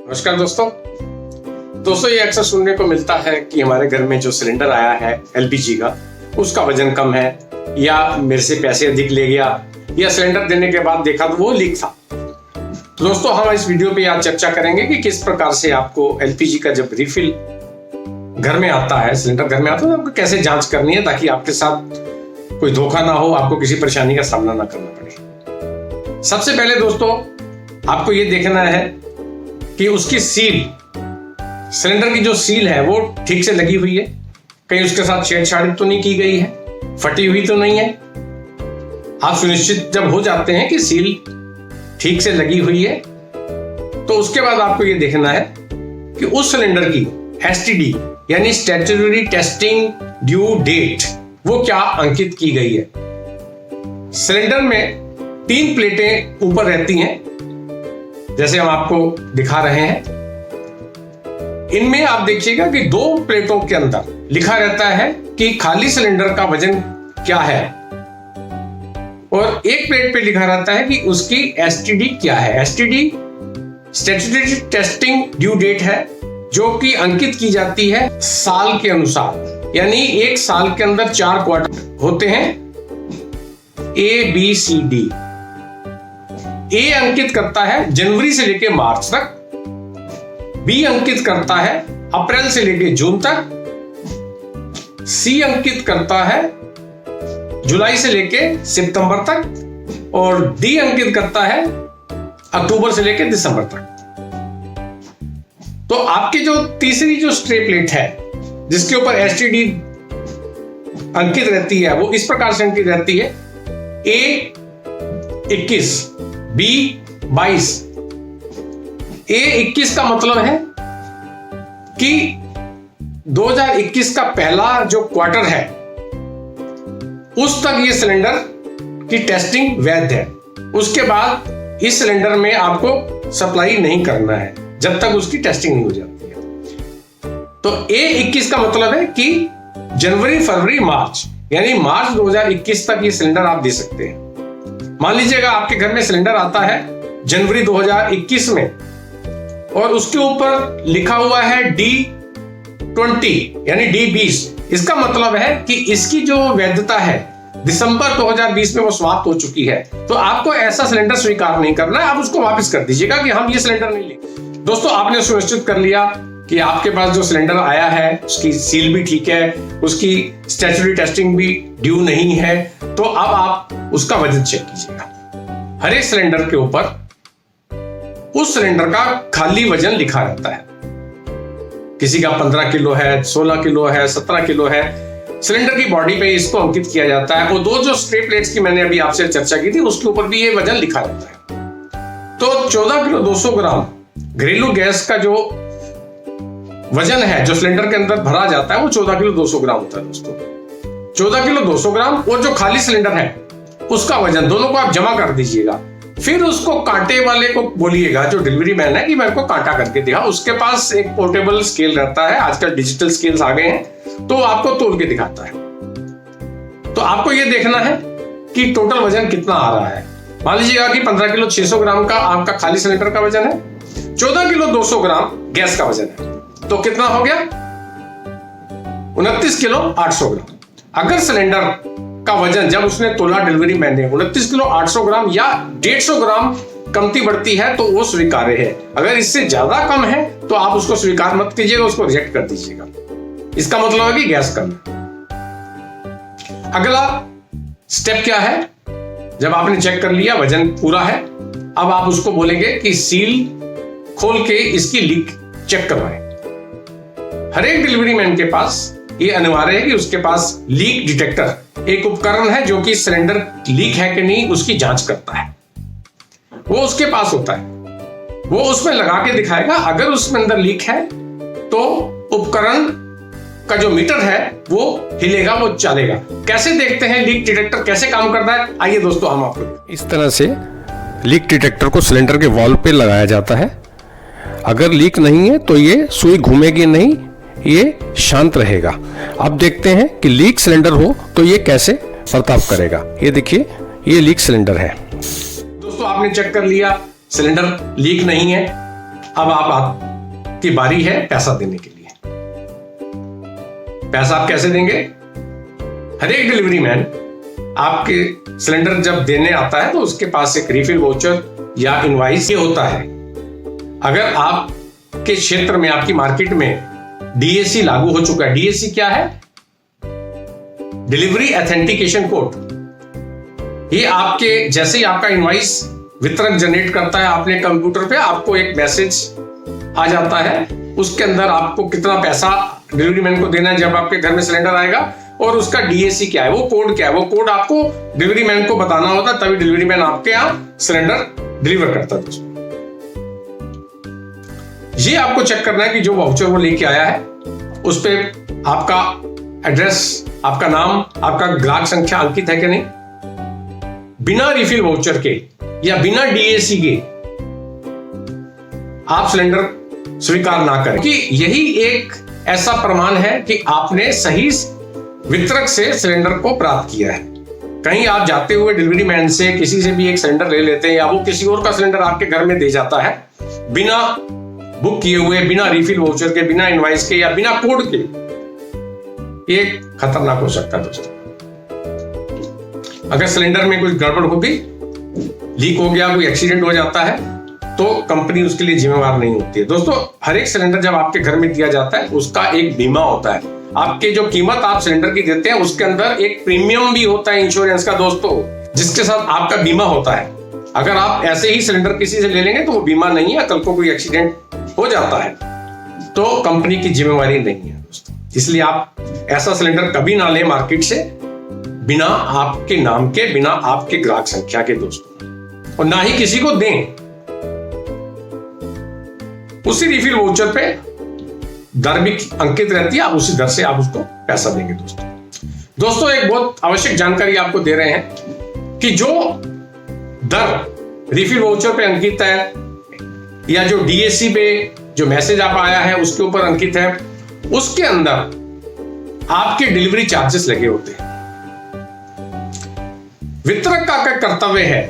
नमस्कार दोस्तों, ये अक्सर सुनने को मिलता है कि हमारे घर में जो सिलेंडर आया है एलपीजी का, उसका वजन कम है, या मेरे से पैसे अधिक ले गया, या सिलेंडर देने के बाद देखा तो वो लीक था। तो दोस्तों, हम इस वीडियो पे आज चर्चा करेंगे कि किस प्रकार से आपको एलपीजी का जब रिफिल घर में आता है, सिलेंडर घर में आता है, तो आपको कैसे जांच करनी है ताकि आपके साथ कोई धोखा ना हो, आपको किसी परेशानी का सामना ना करना पड़े। सबसे पहले दोस्तों, आपको ये देखना है कि उसकी सील, सिलेंडर की जो सील है वो ठीक से लगी हुई है, कहीं उसके साथ छेड़छाड़ तो नहीं की गई है, फटी हुई तो नहीं है। आप सुनिश्चित जब हो जाते हैं कि सील ठीक से लगी हुई है, तो उसके बाद आपको ये देखना है कि उस सिलेंडर की एसटीडी यानी स्टैट्यूटरी टेस्टिंग ड्यू डेट वो क्या अंकित की गई है। सिलेंडर में 3 प्लेटें ऊपर रहती हैं, जैसे हम आपको दिखा रहे हैं। इनमें आप देखिएगा कि 2 प्लेटों के अंदर लिखा रहता है कि खाली सिलेंडर का वजन क्या है, और एक प्लेट पे लिखा रहता है कि उसकी एसटीडी क्या है। STD statutory testing due date है, जो कि अंकित की जाती है साल के अनुसार, यानी एक साल के अंदर 4 क्वार्टर होते हैं, A, B, C, D। ए अंकित करता है जनवरी से लेकर मार्च तक, बी अंकित करता है अप्रैल से लेकर जून तक, सी अंकित करता है जुलाई से लेकर सितंबर तक, और डी अंकित करता है अक्टूबर से लेकर दिसंबर तक। तो आपकी जो तीसरी जो स्ट्रे प्लेट है, जिसके ऊपर एसटीडी अंकित रहती है, वो इस प्रकार से अंकित रहती है A 21, B 22। A 21 का मतलब है कि 2021 का पहला जो क्वार्टर है उस तक ये सिलेंडर की टेस्टिंग वैध है। उसके बाद इस सिलेंडर में आपको सप्लाई नहीं करना है जब तक उसकी टेस्टिंग नहीं हो जाती है। तो A 21 का मतलब है कि जनवरी, फरवरी, मार्च, यानी मार्च 2021 तक ये सिलेंडर आप दे सकते हैं। मान लीजिएगा आपके घर में सिलेंडर आता है जनवरी 2021 में, और उसके ऊपर लिखा हुआ है D20 यानी D20। इसका मतलब है कि इसकी जो वैधता है दिसंबर 2020 में वो समाप्त हो चुकी है। तो आपको ऐसा सिलेंडर स्वीकार नहीं करना है, आप उसको वापस कर दीजिएगा कि हम ये सिलेंडर नहीं लेंगे। दोस्तों, आपने सुनिश्चित कर लिया कि आपके पास जो सिलेंडर आया है उसकी सील भी ठीक है, उसकी स्टैट्यूटरी टेस्टिंग भी ड्यू नहीं है, तो अब आप उसका वजन चेक कीजिएगा। हर एक सिलेंडर के ऊपर उस सिलेंडर का खाली वजन लिखा रहता है। किसी का 15 किलो है, 16 किलो है, 17 किलो है। सिलेंडर की बॉडी पे इसको अंकित किया जाता है, और 2 जो स्ट्रे प्लेट्स की मैंने अभी आपसे चर्चा की थी, उसके ऊपर भी ये वजन लिखा रहता है। तो 14 किलो 200 ग्राम घरेलू गैस का जो वजन है, जो सिलेंडर के अंदर भरा जाता है, वो 14 किलो 200 ग्राम होता है दोस्तों। 14 किलो 200 ग्राम और जो खाली सिलेंडर है उसका वजन, दोनों को आप जमा कर दीजिएगा। फिर उसको कांटे वाले को बोलिएगा, जो डिलीवरी मैन है, कि मेरे को कांटा करके दिखा। उसके पास एक पोर्टेबल स्केल रहता है, आजकल डिजिटल स्केल्स आ गए हैं, तो आपको तोल के दिखाता है। तो आपको यह देखना है कि टोटल वजन कितना आ रहा है। मान लीजिएगा कि 15 किलो 600 ग्राम का आपका खाली सिलेंडर का वजन है, 14 किलो 200 ग्राम गैस का वजन है, तो कितना हो गया? 29 किलो 800 ग्राम। अगर सिलेंडर का वजन जब उसने तोला डिलीवरी मैन ने 29 किलो 800 ग्राम या 150 ग्राम कमती बढ़ती है, तो वो स्वीकार्य है। अगर इससे ज्यादा कम है तो आप उसको स्वीकार मत कीजिएगा, उसको रिजेक्ट कर दीजिएगा। इसका मतलब है कि गैस कम है। अगला स्टेप क्या है? जब आपने चेक कर लिया वजन पूरा है, अब आप उसको बोलेंगे कि सील खोल के इसकी लीक चेक करवाएं। हर एक डिलीवरी मैन के पास ये अनिवार्य है कि उसके पास लीक डिटेक्टर, एक उपकरण है जो कि सिलेंडर लीक है कि नहीं उसकी जांच करता है, वो उसके पास होता है। वो उसमें लगा के दिखाएगा। अगर उसमें अंदर लीक है तो उपकरण का जो मीटर है वो हिलेगा, वो चलेगा। कैसे देखते हैं लीक डिटेक्टर कैसे काम करता है? आइए दोस्तों, हम आपको इस तरह से लीक डिटेक्टर को सिलेंडर के वॉल पे लगाया जाता है। अगर लीक नहीं है तो ये सुई घूमेगी नहीं, ये शांत रहेगा। अब देखते हैं कि लीक सिलेंडर हो तो ये कैसे बर्ताव करेगा। ये देखिए, ये लीक सिलेंडर है। दोस्तों, आपने चेक कर लिया सिलेंडर लीक नहीं है। अब आपकी बारी है पैसा देने के लिए। पैसा आप कैसे देंगे? हर एक डिलीवरी मैन आपके सिलेंडर जब देने आता है तो उसके पास एक रिफिल वाउचर या इनवॉइस ये होता है। अगर आपके क्षेत्र में, आपकी मार्केट में डीएसी लागू हो चुका है। डीएसी क्या है? Delivery authentication code. ये आपके जैसे ही आपका इनवॉइस वितरक जनरेट करता है अपने कंप्यूटर पे, आपको एक मैसेज आ जाता है। उसके अंदर आपको कितना पैसा डिलीवरी मैन को देना है जब आपके घर में सिलेंडर आएगा, और उसका डीएसी क्या है, वो कोड क्या है, वो कोड आपको डिलीवरी मैन को बताना होता है, तभी डिलीवरी मैन आपके यहाँ सिलेंडर डिलीवर करता है दोस्तों। ये आपको चेक करना है कि जो वाउचर वो लेके आया है उस पे आपका एड्रेस, आपका नाम, आपका ग्राहक संख्या अंकित है कि नहीं। बिना रिफिल वाउचर के या बिना डीएसी के आप सिलेंडर स्वीकार ना करें, कि यही एक ऐसा प्रमाण है कि आपने सही वितरक से सिलेंडर को प्राप्त किया है। कहीं आप जाते हुए डिलीवरी मैन से किसी से भी एक सिलेंडर ले लेते हैं, या वो किसी और का सिलेंडर आपके घर में दे जाता है बिना बुक किए हुए, बिना रिफिल वाउचर के, बिना इनवॉइस के या बिना कोड के, ये खतरनाक हो सकता है दोस्तों। अगर सिलेंडर में कुछ गड़बड़ होगी, लीक हो गया, कोई एक्सीडेंट हो जाता है, तो कंपनी उसके लिए जिम्मेवार नहीं होती है दोस्तों। हर एक सिलेंडर जब आपके घर में दिया जाता है उसका एक बीमा होता है। आपके जो कीमत आप सिलेंडर की देते हैं उसके अंदर एक प्रीमियम भी होता है इंश्योरेंस का दोस्तों, जिसके साथ आपका बीमा होता है। अगर आप ऐसे ही सिलेंडर किसी से ले लेंगे तो वो बीमा नहीं है, कल को कोई एक्सीडेंट हो जाता है तो कंपनी की जिम्मेवारी नहीं है दोस्तों। इसलिए आप ऐसा सिलेंडर कभी ना लें मार्केट से बिना आपके नाम के, बिना आपके ग्राहक संख्या के दोस्तों, और ना ही किसी को दें। उसी रिफिल वाउचर पे दर भी अंकित रहती है, आप उसी दर से आप उसको पैसा देंगे दोस्तों। एक बहुत आवश्यक जानकारी आपको दे रहे हैं कि जो दर रिफिल वाउचर पे अंकित है या जो डीएसी पे जो मैसेज आप आया है उसके ऊपर अंकित है, उसके अंदर आपके डिलीवरी चार्जेस लगे होते हैं। वितरक का क्या कर्तव्य है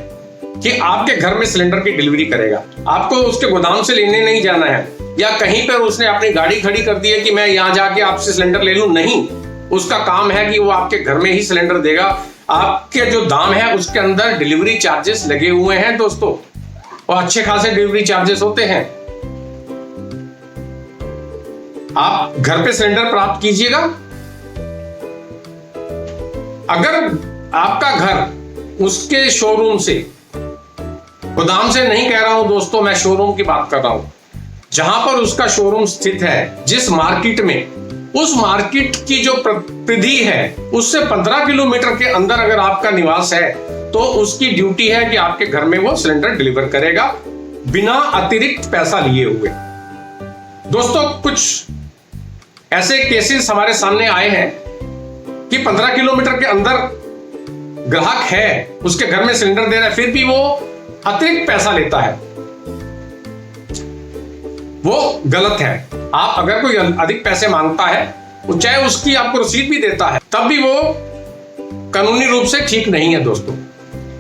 कि आपके घर में सिलेंडर की डिलीवरी करेगा। आपको उसके गोदाम से लेने नहीं जाना है, या कहीं पर उसने अपनी गाड़ी खड़ी कर दी है कि मैं यहां जाके आपसे सिलेंडर ले लूं, नहीं। उसका काम है कि वो आपके घर में ही सिलेंडर देगा। आपके जो दाम है उसके अंदर डिलीवरी चार्जेस लगे हुए हैं दोस्तों, और अच्छे खासे डिलीवरी चार्जेस होते हैं। आप घर पे सिलेंडर प्राप्त कीजिएगा। अगर आपका घर उसके शोरूम से, गोदाम से नहीं कह रहा हूं दोस्तों, मैं शोरूम की बात कर रहा हूं, जहां पर उसका शोरूम स्थित है, जिस मार्केट में, उस मार्केट की जो परिधि है उससे 15 किलोमीटर के अंदर अगर आपका निवास है तो उसकी ड्यूटी है कि आपके घर में वो सिलेंडर डिलीवर करेगा बिना अतिरिक्त पैसा लिए हुए। दोस्तों कुछ ऐसे केसेस हमारे सामने आए हैं कि 15 किलोमीटर के अंदर ग्राहक है, उसके घर में सिलेंडर दे रहा है, फिर भी वो अतिरिक्त पैसा लेता है। वो गलत है। आप अगर कोई अधिक पैसे मांगता है, चाहे उसकी आपको रसीद भी देता है, तब भी वो कानूनी रूप से ठीक नहीं है दोस्तों।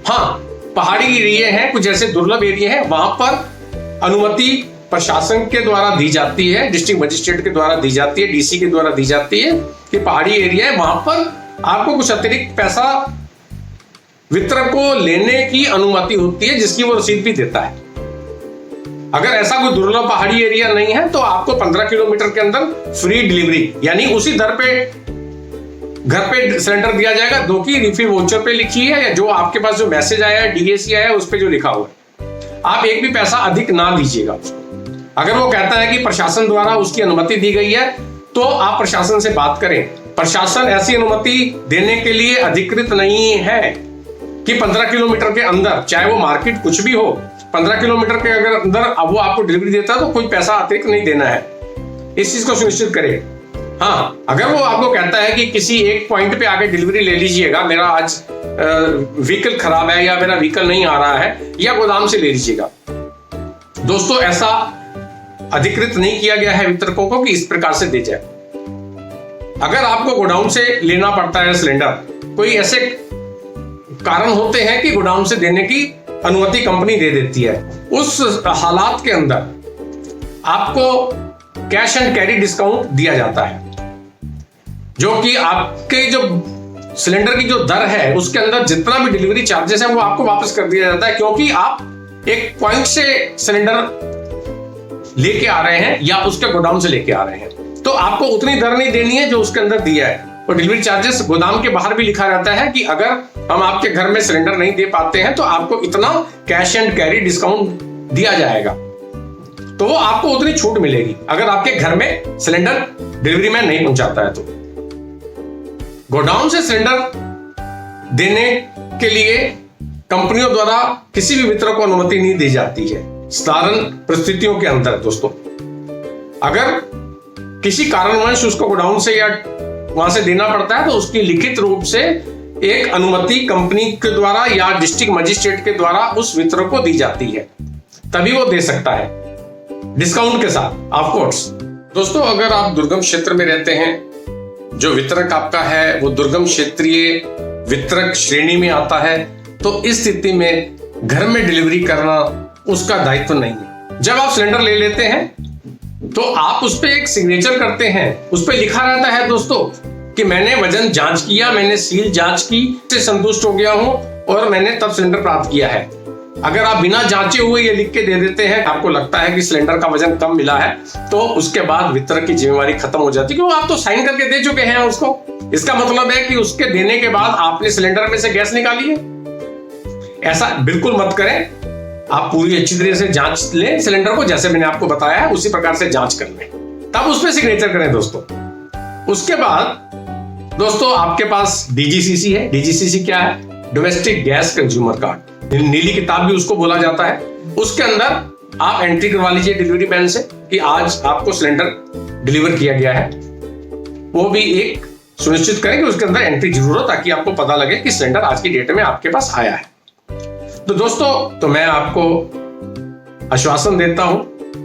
हाँ, पहाड़ी एरिया है, कुछ ऐसे दुर्लभ एरिया है, वहां पर अनुमति प्रशासन के द्वारा दी जाती है, डिस्ट्रिक्ट मजिस्ट्रेट के द्वारा दी जाती है, डीसी के द्वारा दी जाती है कि पहाड़ी एरिया है, वहां पर आपको कुछ अतिरिक्त पैसा वितरक को लेने की अनुमति होती है, जिसकी वो रसीद भी देता है। अगर ऐसा कोई दुर्लभ पहाड़ी एरिया नहीं है तो आपको 15 किलोमीटर के अंदर फ्री डिलीवरी, यानी उसी दर पे घर पे सिलेंडर दिया जाएगा, दो की रिफिल वाउचर पे लिखी है, या जो आपके पास जो मैसेज आया है, डीएसी आया है, उस पे जो लिखा हुआ है। आप एक भी पैसा अधिक ना दीजिएगा उसको। अगर वो कहता है कि प्रशासन द्वारा उसकी अनुमति दी गई है, तो आप प्रशासन से बात करें। प्रशासन ऐसी अनुमति देने के लिए अधिकृत नहीं है कि 15 किलोमीटर के अंदर, चाहे वो मार्केट कुछ भी हो, 15 किलोमीटर के अगर अंदर अब वो आपको डिलीवरी देता है तो कोई पैसा अतिरिक्त नहीं देना है। इस चीज को सुनिश्चित करें। हाँ, अगर वो आपको कहता है कि किसी एक पॉइंट पे आके डिलीवरी ले लीजिएगा, मेरा आज व्हीकल खराब है या मेरा व्हीकल नहीं आ रहा है, या गोदाम से ले लीजिएगा। दोस्तों ऐसा अधिकृत नहीं किया गया है वितरकों को कि इस प्रकार से दे जाए। अगर आपको गोडाउन से लेना पड़ता है सिलेंडर, कोई ऐसे कारण होते हैं कि गोडाउन से देने की अनुमति कंपनी दे देती है, उस हालात के अंदर आपको कैश एंड कैरी डिस्काउंट दिया जाता है, जो कि आपके जो सिलेंडर की जो दर है उसके अंदर जितना भी डिलीवरी चार्जेस है वो आपको वापस कर दिया जाता है, क्योंकि आप एक पॉइंट से सिलेंडर लेके आ रहे हैं या उसके गोदाम से लेके आ रहे हैं, तो आपको उतनी दर नहीं देनी है जो उसके अंदर दिया है। और डिलीवरी चार्जेस गोदाम के बाहर भी लिखा रहता है कि अगर हम आपके घर में सिलेंडर नहीं दे पाते हैं तो आपको इतना कैश एंड कैरी डिस्काउंट दिया जाएगा, तो वो आपको उतनी छूट मिलेगी अगर आपके घर में सिलेंडर डिलीवरी मैन नहीं पहुंचाता है। तो गोडाउन से सिलेंडर देने के लिए कंपनियों द्वारा किसी भी वितरक को अनुमति नहीं दी जाती है साधारण परिस्थितियों के अंदर। दोस्तों, अगर किसी कारणवश उसको गोडाउन से या वहां से देना पड़ता है तो उसकी लिखित रूप से एक अनुमति कंपनी के द्वारा या डिस्ट्रिक्ट मजिस्ट्रेट के द्वारा उस वितरक को दी जाती है, तभी वो दे सकता है डिस्काउंट के साथ ऑफ कोर्स। दोस्तों, अगर आप दुर्गम क्षेत्र में रहते हैं, जो वितरक आपका है वो दुर्गम क्षेत्रीय वितरक श्रेणी में आता है, तो इस स्थिति में घर में डिलीवरी करना उसका दायित्व नहीं है। जब आप सिलेंडर ले लेते हैं तो आप उस पर एक सिग्नेचर करते हैं, उस पर लिखा रहता है दोस्तों कि मैंने वजन जांच किया, मैंने सील जांच की, से संतुष्ट हो गया हूं और मैंने तब सिलेंडर प्राप्त किया है। अगर आप बिना जांचे हुए ये लिख के दे देते हैं, आपको लगता है कि सिलेंडर का वजन कम मिला है, तो उसके बाद वितरक की जिम्मेवारी खत्म हो जाती है, क्योंकि आप तो साइन करके दे चुके हैं उसको। इसका मतलब है कि उसके देने के बाद आपने सिलेंडर में से गैस निकाली है। ऐसा बिल्कुल मत करें, आप पूरी अच्छी तरह से जांच लें सिलेंडर को, जैसे मैंने आपको बताया है उसी प्रकार से जांच कर लें, तब उस पर सिग्नेचर करें दोस्तों। उसके बाद दोस्तों आपके पास डीजीसीसी है। डीजीसीसी क्या है? डोमेस्टिक गैस कंज्यूमर कार्ड, नीली किताब भी उसको बोला जाता है। उसके अंदर आप एंट्री करवा लीजिए डिलीवरी मैन से कि आज आपको सिलेंडर डिलीवर किया गया है। वो भी एक सुनिश्चित करें कि उसके अंदर एंट्री जरूर हो, ताकि आपको पता लगे कि सिलेंडर आज की डेट में आपके पास आया है। तो दोस्तों, तो मैं आपको आश्वासन देता हूं,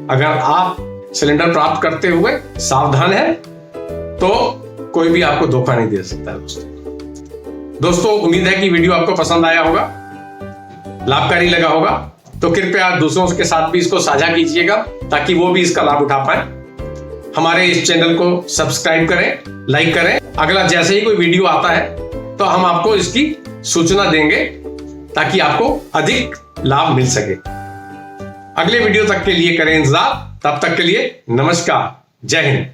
अगर आप सिलेंडर प्राप्त करते हुए सावधान हैं तो कोई भी आपको धोखा नहीं दे सकता है। दोस्तों, उम्मीद है कि वीडियो आपको पसंद आया होगा, लाभकारी लगा होगा, तो कृपया दूसरों के साथ भी इसको साझा कीजिएगा ताकि वो भी इसका लाभ उठा पाए। हमारे इस चैनल को सब्सक्राइब करें, लाइक करें। अगला जैसे ही कोई वीडियो आता है तो हम आपको इसकी सूचना देंगे ताकि आपको अधिक लाभ मिल सके। अगले वीडियो तक के लिए करें इंतजार, तब तक के लिए नमस्कार, जय हिंद।